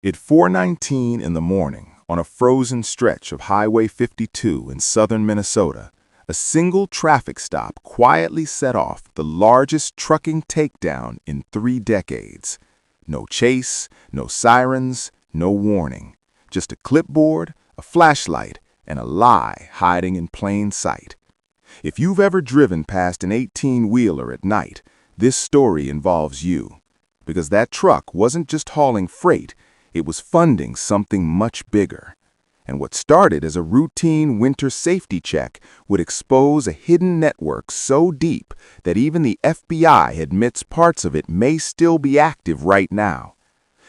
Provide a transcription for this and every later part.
At 4:19 in the morning, on a frozen stretch of Highway 52 in southern Minnesota, a single traffic stop quietly set off the largest trucking takedown in 3 decades. No chase, no sirens, no warning. Just a clipboard, a flashlight, and a lie hiding in plain sight. If you've ever driven past an 18-wheeler at night, this story involves you. Because that truck wasn't just hauling freight, it was funding something much bigger. And what started as a routine winter safety check would expose a hidden network so deep that even the FBI admits parts of it may still be active right now.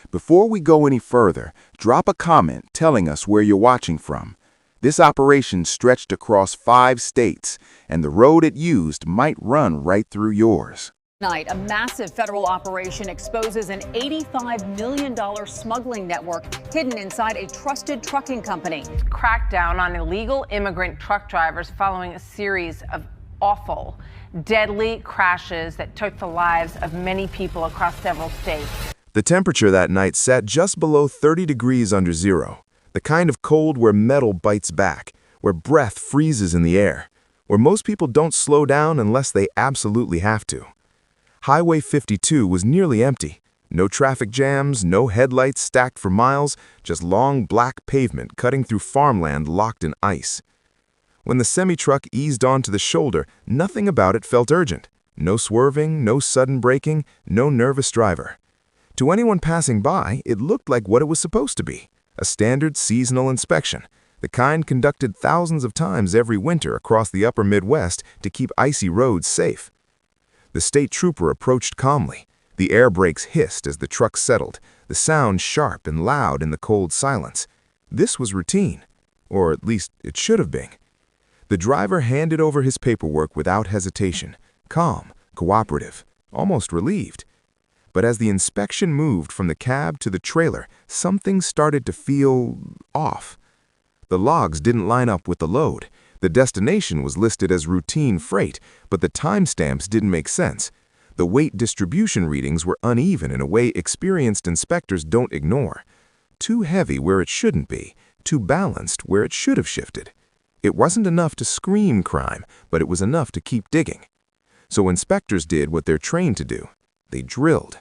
Before we go any further, drop a comment telling us where you're watching from. This operation stretched across 5 states, and the road it used might run right through yours. Tonight, a massive federal operation exposes an $85 million smuggling network hidden inside a trusted trucking company. Crackdown on illegal immigrant truck drivers following a series of awful, deadly crashes that took the lives of many people across several states. The temperature that night sat just below 30 degrees under zero, the kind of cold where metal bites back, where breath freezes in the air, where most people don't slow down unless they absolutely have to. Highway 52 was nearly empty. No traffic jams, no headlights stacked for miles, just long black pavement cutting through farmland locked in ice. When the semi-truck eased onto the shoulder, nothing about it felt urgent. No swerving, no sudden braking, no nervous driver. To anyone passing by, it looked like what it was supposed to be, a standard seasonal inspection, the kind conducted thousands of times every winter across the upper Midwest to keep icy roads safe. The state trooper approached calmly. The air brakes hissed as the truck settled, the sound sharp and loud in the cold silence. This was routine, or at least it should have been. The driver handed over his paperwork without hesitation, calm, cooperative, almost relieved. But as the inspection moved from the cab to the trailer, something started to feel off. The logs didn't line up with the load. The destination was listed as routine freight, but the timestamps didn't make sense. The weight distribution readings were uneven in a way experienced inspectors don't ignore. Too heavy where it shouldn't be, too balanced where it should have shifted. It wasn't enough to scream crime, but it was enough to keep digging. So inspectors did what they're trained to do. They drilled.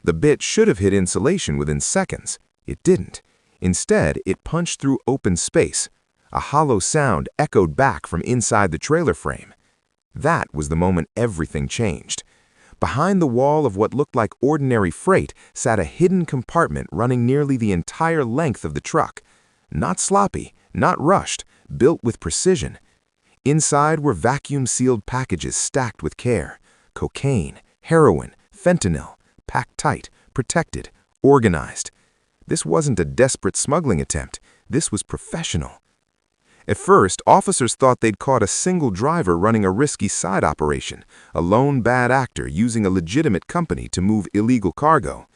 The bit should have hit insulation within seconds. It didn't. Instead, it punched through open space. A hollow sound echoed back from inside the trailer frame. That was the moment everything changed. Behind the wall of what looked like ordinary freight sat a hidden compartment running nearly the entire length of the truck. Not sloppy, not rushed, built with precision. Inside were vacuum-sealed packages stacked with care. Cocaine, heroin, fentanyl, packed tight, protected, organized. This wasn't a desperate smuggling attempt. This was professional. At first, officers thought they'd caught a single driver running a risky side operation, a lone bad actor using a legitimate company to move illegal cargo.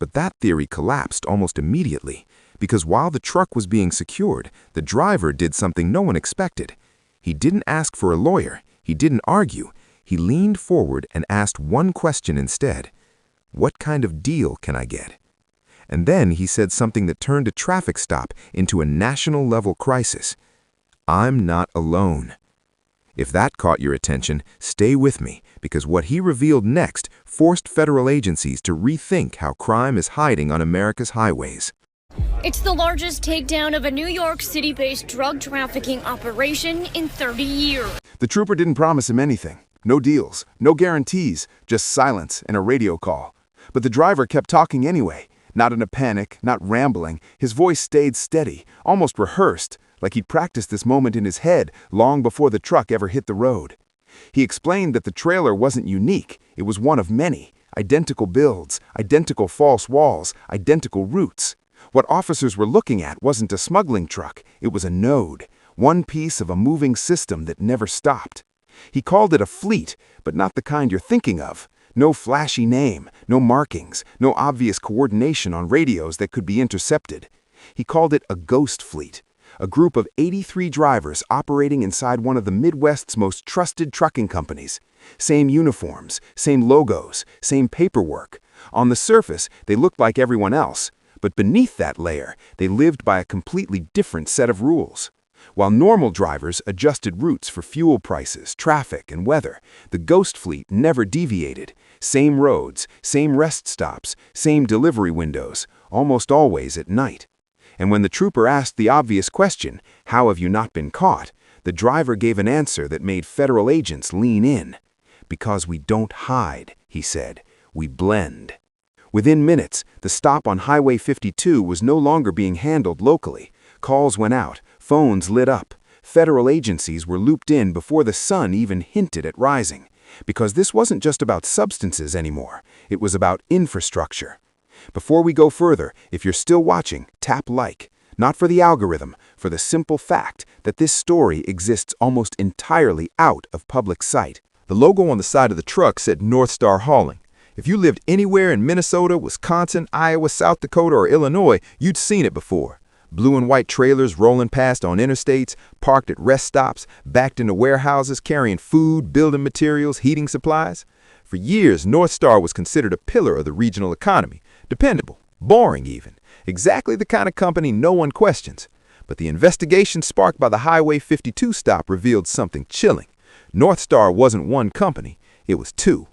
But that theory collapsed almost immediately, because while the truck was being secured, the driver did something no one expected. He didn't ask for a lawyer. He didn't argue. He leaned forward and asked one question instead. What kind of deal can I get? And then he said something that turned a traffic stop into a national-level crisis. I'm not alone. If that caught your attention, stay with me, because what he revealed next forced federal agencies to rethink how crime is hiding on America's highways. It's the largest takedown of a New York City-based drug trafficking operation in 30 years. The trooper didn't promise him anything. No deals, no guarantees, just silence and a radio call. But the driver kept talking anyway. Not in a panic, not rambling. His voice stayed steady, almost rehearsed, like he'd practiced this moment in his head long before the truck ever hit the road. He explained that the trailer wasn't unique. It was one of many. Identical builds, identical false walls, identical routes. What officers were looking at wasn't a smuggling truck. It was a node, one piece of a moving system that never stopped. He called it a fleet, but not the kind you're thinking of. No flashy name, no markings, no obvious coordination on radios that could be intercepted. He called it a ghost fleet. A group of 83 drivers operating inside one of the Midwest's most trusted trucking companies. Same uniforms, same logos, same paperwork. On the surface, they looked like everyone else. But beneath that layer, they lived by a completely different set of rules. While normal drivers adjusted routes for fuel prices, traffic, and weather, the ghost fleet never deviated. Same roads, same rest stops, same delivery windows, almost always at night. And when the trooper asked the obvious question, "How have you not been caught?" the driver gave an answer that made federal agents lean in. "Because we don't hide," he said. "We blend." Within minutes, the stop on Highway 52 was no longer being handled locally. Calls went out, phones lit up. Federal agencies were looped in before the sun even hinted at rising. Because this wasn't just about substances anymore, it was about infrastructure. Before we go further, if you're still watching, tap like. Not for the algorithm, for the simple fact that this story exists almost entirely out of public sight. The logo on the side of the truck said North Star Hauling. If you lived anywhere in Minnesota, Wisconsin, Iowa, South Dakota, or Illinois, you'd seen it before. Blue and white trailers rolling past on interstates, parked at rest stops, backed into warehouses carrying food, building materials, heating supplies. For years, North Star was considered a pillar of the regional economy. Dependable, boring even. Exactly the kind of company no one questions. But the investigation sparked by the Highway 52 stop revealed something chilling. North Star wasn't one company, it was two.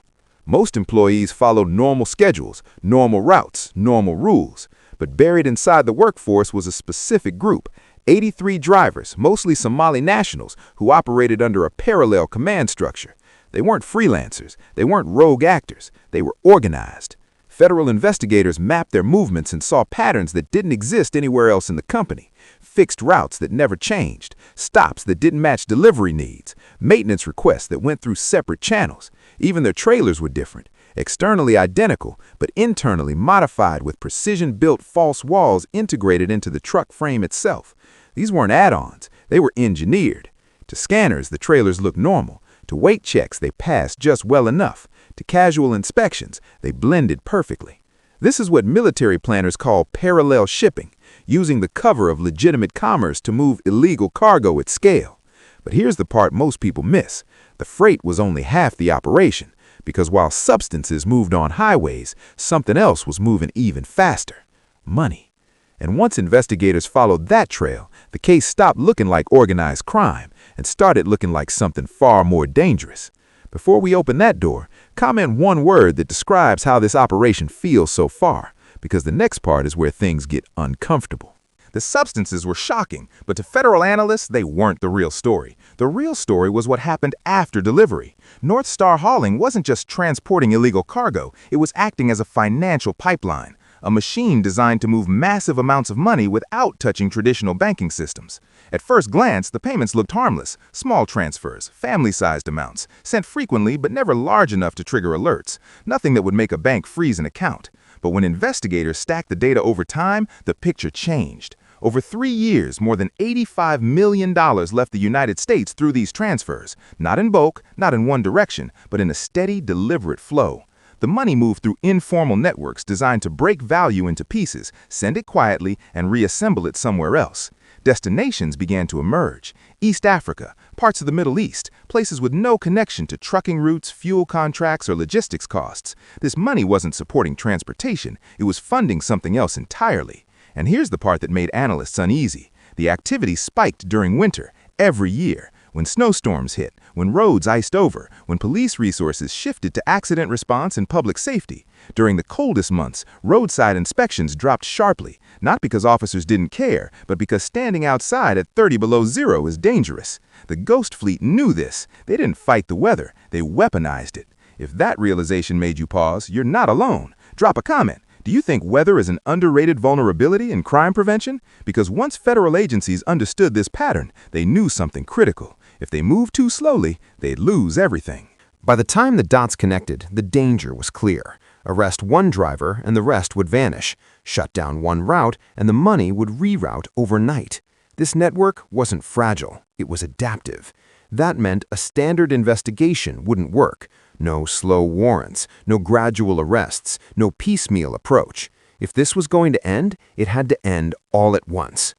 Most employees followed normal schedules, normal routes, normal rules. But buried inside the workforce was a specific group, 83 drivers, mostly Somali nationals, who operated under a parallel command structure. They weren't freelancers, they weren't rogue actors, they were organized. Federal investigators mapped their movements and saw patterns that didn't exist anywhere else in the company. Fixed routes that never changed, stops that didn't match delivery needs, maintenance requests that went through separate channels. Even their trailers were different. Externally identical, but internally modified with precision-built false walls integrated into the truck frame itself. These weren't add-ons, they were engineered. To scanners, the trailers looked normal. To weight checks, they passed just well enough. To casual inspections, they blended perfectly. This is what military planners call parallel shipping, using the cover of legitimate commerce to move illegal cargo at scale. But here's the part most people miss. The freight was only half the operation. Because while substances moved on highways, something else was moving even faster. Money. And once investigators followed that trail, the case stopped looking like organized crime and started looking like something far more dangerous. Before we open that door, comment one word that describes how this operation feels so far, because the next part is where things get uncomfortable. The substances were shocking, but to federal analysts, they weren't the real story. The real story was what happened after delivery. North Star Hauling wasn't just transporting illegal cargo, it was acting as a financial pipeline, a machine designed to move massive amounts of money without touching traditional banking systems. At first glance, the payments looked harmless, small transfers, family-sized amounts, sent frequently but never large enough to trigger alerts, nothing that would make a bank freeze an account. But when investigators stacked the data over time, the picture changed. Over 3 years, more than $85 million left the United States through these transfers, not in bulk, not in one direction, but in a steady, deliberate flow. The money moved through informal networks designed to break value into pieces, send it quietly, and reassemble it somewhere else. Destinations began to emerge. East Africa, parts of the Middle East, places with no connection to trucking routes, fuel contracts, or logistics costs. This money wasn't supporting transportation, it was funding something else entirely. And here's the part that made analysts uneasy. The activity spiked during winter, every year. When snowstorms hit, when roads iced over, when police resources shifted to accident response and public safety. During the coldest months, roadside inspections dropped sharply, not because officers didn't care, but because standing outside at 30 below zero is dangerous. The Ghost Fleet knew this. They didn't fight the weather, they weaponized it. If that realization made you pause, you're not alone. Drop a comment. Do you think weather is an underrated vulnerability in crime prevention? Because once federal agencies understood this pattern, they knew something critical. If they moved too slowly, they'd lose everything. By the time the dots connected, the danger was clear. Arrest one driver and the rest would vanish. Shut down one route and the money would reroute overnight. This network wasn't fragile, it was adaptive. That meant a standard investigation wouldn't work. No slow warrants, no gradual arrests, no piecemeal approach. If this was going to end, it had to end all at once.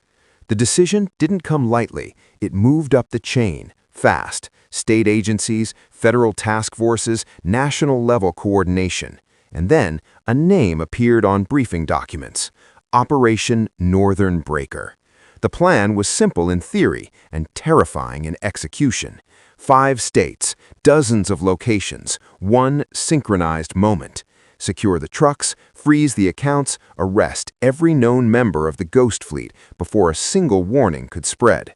The decision didn't come lightly. It moved up the chain, fast. State agencies, federal task forces, national-level coordination. And then a name appeared on briefing documents. Operation Northern Breaker. The plan was simple in theory and terrifying in execution. 5 states, dozens of locations, one synchronized moment. Secure the trucks, freeze the accounts, arrest every known member of the Ghost Fleet before a single warning could spread.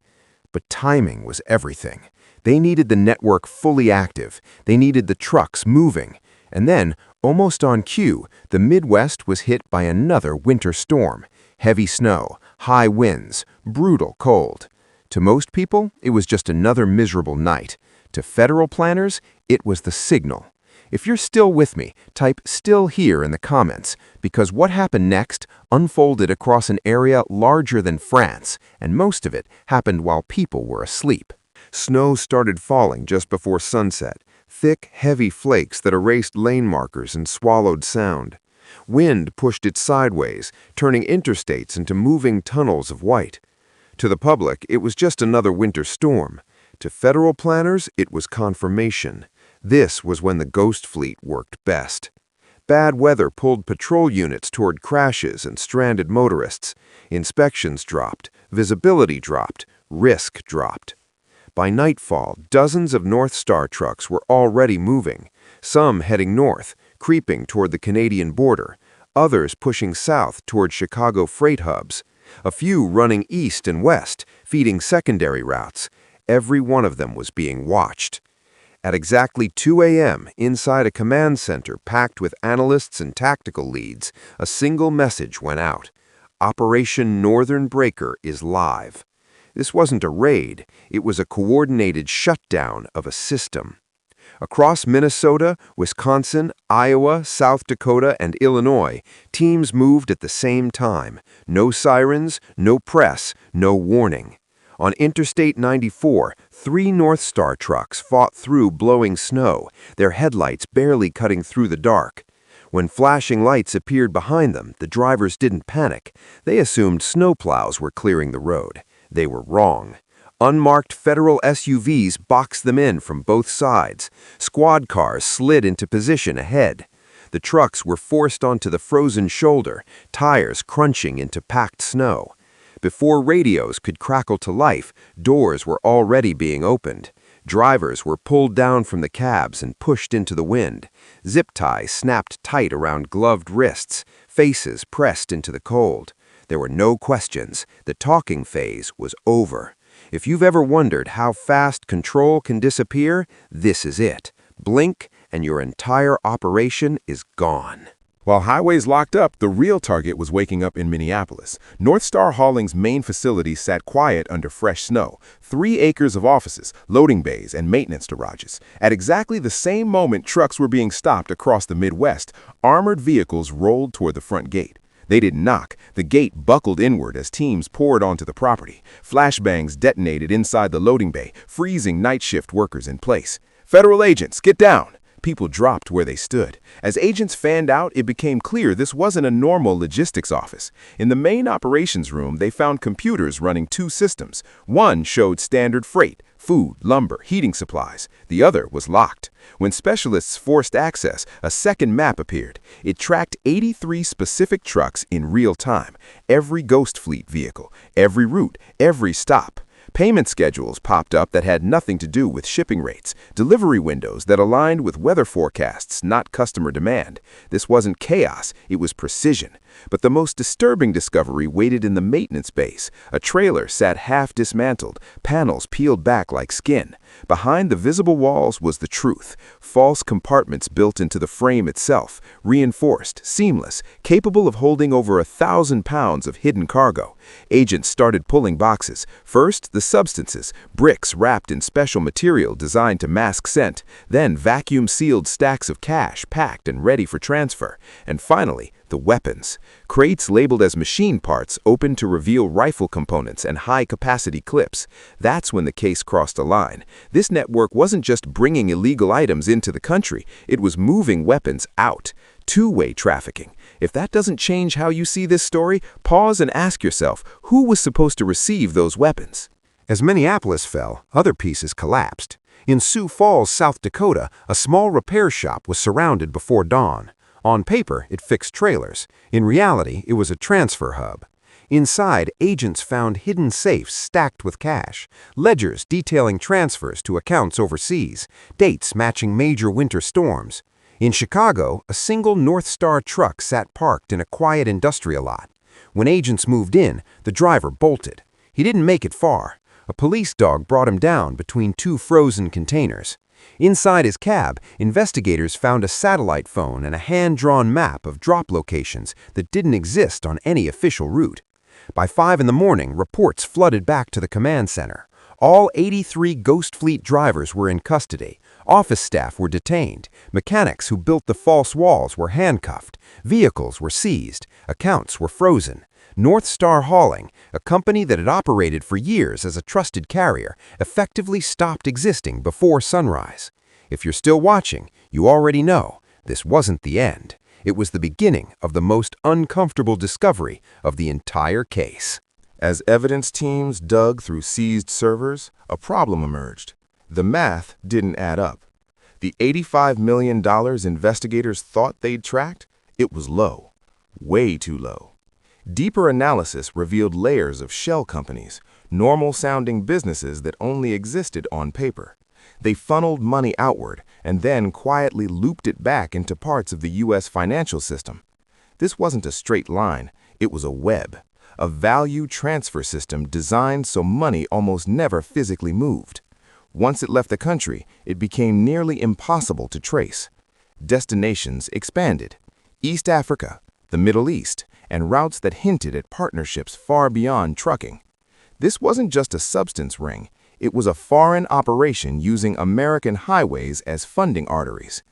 But timing was everything. They needed the network fully active. They needed the trucks moving. And then, almost on cue, the Midwest was hit by another winter storm. Heavy snow, high winds, brutal cold. To most people, it was just another miserable night. To federal planners, it was the signal. If you're still with me, type "still here" in the comments, because what happened next unfolded across an area larger than France, and most of it happened while people were asleep. Snow started falling just before sunset, thick, heavy flakes that erased lane markers and swallowed sound. Wind pushed it sideways, turning interstates into moving tunnels of white. To the public, it was just another winter storm. To federal planners, it was confirmation. This was when the Ghost Fleet worked best. Bad weather pulled patrol units toward crashes and stranded motorists. Inspections dropped, visibility dropped, risk dropped. By nightfall, dozens of North Star trucks were already moving, some heading north, creeping toward the Canadian border, others pushing south toward Chicago freight hubs, a few running east and west, feeding secondary routes. Every one of them was being watched. At exactly 2 a.m., inside a command center packed with analysts and tactical leads, a single message went out. Operation Northern Breaker is live. This wasn't a raid, it was a coordinated shutdown of a system. Across Minnesota, Wisconsin, Iowa, South Dakota, and Illinois, teams moved at the same time. No sirens, no press, no warning. On Interstate 94, 3 North Star trucks fought through blowing snow, their headlights barely cutting through the dark. When flashing lights appeared behind them, the drivers didn't panic. They assumed snowplows were clearing the road. They were wrong. Unmarked federal SUVs boxed them in from both sides. Squad cars slid into position ahead. The trucks were forced onto the frozen shoulder, tires crunching into packed snow. Before radios could crackle to life, doors were already being opened. Drivers were pulled down from the cabs and pushed into the wind. Zip ties snapped tight around gloved wrists, faces pressed into the cold. There were no questions. The talking phase was over. If you've ever wondered how fast control can disappear, this is it. Blink, and your entire operation is gone. While highways locked up, the real target was waking up in Minneapolis. North Star Hauling's main facility sat quiet under fresh snow. 3 acres of offices, loading bays, and maintenance garages. At exactly the same moment trucks were being stopped across the Midwest, armored vehicles rolled toward the front gate. They didn't knock. The gate buckled inward as teams poured onto the property. Flashbangs detonated inside the loading bay, freezing night shift workers in place. "Federal agents, get down!" People dropped where they stood. As agents fanned out, it became clear this wasn't a normal logistics office. In the main operations room, they found computers running 2 systems. One showed standard freight, food, lumber, heating supplies. The other was locked. When specialists forced access, a second map appeared. It tracked 83 specific trucks in real time. Every Ghost Fleet vehicle, every route, every stop. Payment schedules popped up that had nothing to do with shipping rates, delivery windows that aligned with weather forecasts, not customer demand. This wasn't chaos, it was precision. But the most disturbing discovery waited in the maintenance base. A trailer sat half dismantled, panels peeled back like skin. Behind the visible walls was the truth. False compartments built into the frame itself, reinforced, seamless, capable of holding over 1,000 pounds of hidden cargo. Agents started pulling boxes. First, the substances, bricks wrapped in special material designed to mask scent, then vacuum-sealed stacks of cash packed and ready for transfer, and finally, the weapons. Crates labeled as machine parts opened to reveal rifle components and high-capacity clips. That's when the case crossed a line. This network wasn't just bringing illegal items into the country, it was moving weapons out. Two-way trafficking. If that doesn't change how you see this story, pause and ask yourself, who was supposed to receive those weapons? As Minneapolis fell, other pieces collapsed. In Sioux Falls, South Dakota, a small repair shop was surrounded before dawn. On paper, it fixed trailers. In reality, it was a transfer hub. Inside, agents found hidden safes stacked with cash, ledgers detailing transfers to accounts overseas, dates matching major winter storms. In Chicago, a single North Star truck sat parked in a quiet industrial lot. When agents moved in, the driver bolted. He didn't make it far. A police dog brought him down between two frozen containers. Inside his cab, investigators found a satellite phone and a hand-drawn map of drop locations that didn't exist on any official route. By 5 in the morning, reports flooded back to the command center. All 83 Ghost Fleet drivers were in custody. Office staff were detained. Mechanics who built the false walls were handcuffed. Vehicles were seized. Accounts were frozen. North Star Hauling, a company that had operated for years as a trusted carrier, effectively stopped existing before sunrise. If you're still watching, you already know this wasn't the end. It was the beginning of the most uncomfortable discovery of the entire case. As evidence teams dug through seized servers, a problem emerged. The math didn't add up. The $85 million investigators thought they'd tracked, it was low, way too low. Deeper analysis revealed layers of shell companies, normal-sounding businesses that only existed on paper. They funneled money outward and then quietly looped it back into parts of the U.S. financial system. This wasn't a straight line, it was a web, a value transfer system designed so money almost never physically moved. Once it left the country, it became nearly impossible to trace. Destinations expanded: East Africa, the Middle East, and routes that hinted at partnerships far beyond trucking. This wasn't just a substance ring, it was a foreign operation using American highways as funding arteries.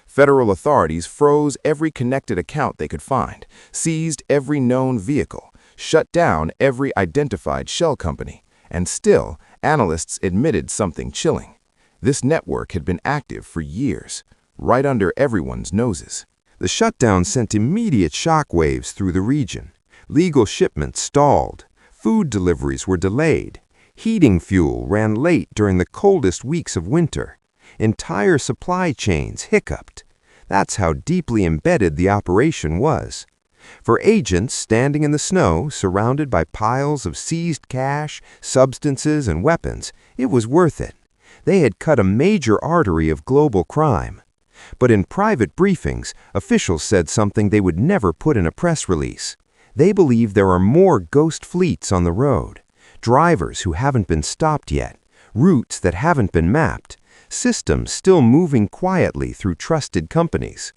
Federal authorities froze every connected account they could find, seized every known vehicle, shut down every identified shell company, and still, analysts admitted something chilling. This network had been active for years, right under everyone's noses. The shutdown sent immediate shockwaves through the region. Legal shipments stalled. Food deliveries were delayed. Heating fuel ran late during the coldest weeks of winter. Entire supply chains hiccuped. That's how deeply embedded the operation was. For agents standing in the snow, surrounded by piles of seized cash, substances, and weapons, it was worth it. They had cut a major artery of global crime. But in private briefings, officials said something they would never put in a press release. They believe there are more ghost fleets on the road, drivers who haven't been stopped yet, routes that haven't been mapped, systems still moving quietly through trusted companies.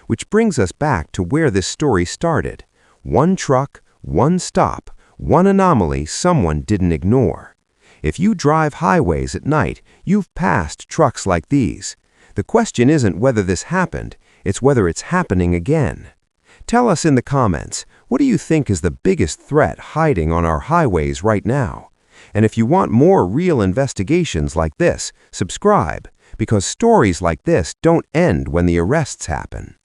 Which brings us back to where this story started. One truck, one stop, one anomaly someone didn't ignore. If you drive highways at night, you've passed trucks like these. The question isn't whether this happened, it's whether it's happening again. Tell us in the comments, what do you think is the biggest threat hiding on our highways right now? And if you want more real investigations like this, subscribe, because stories like this don't end when the arrests happen.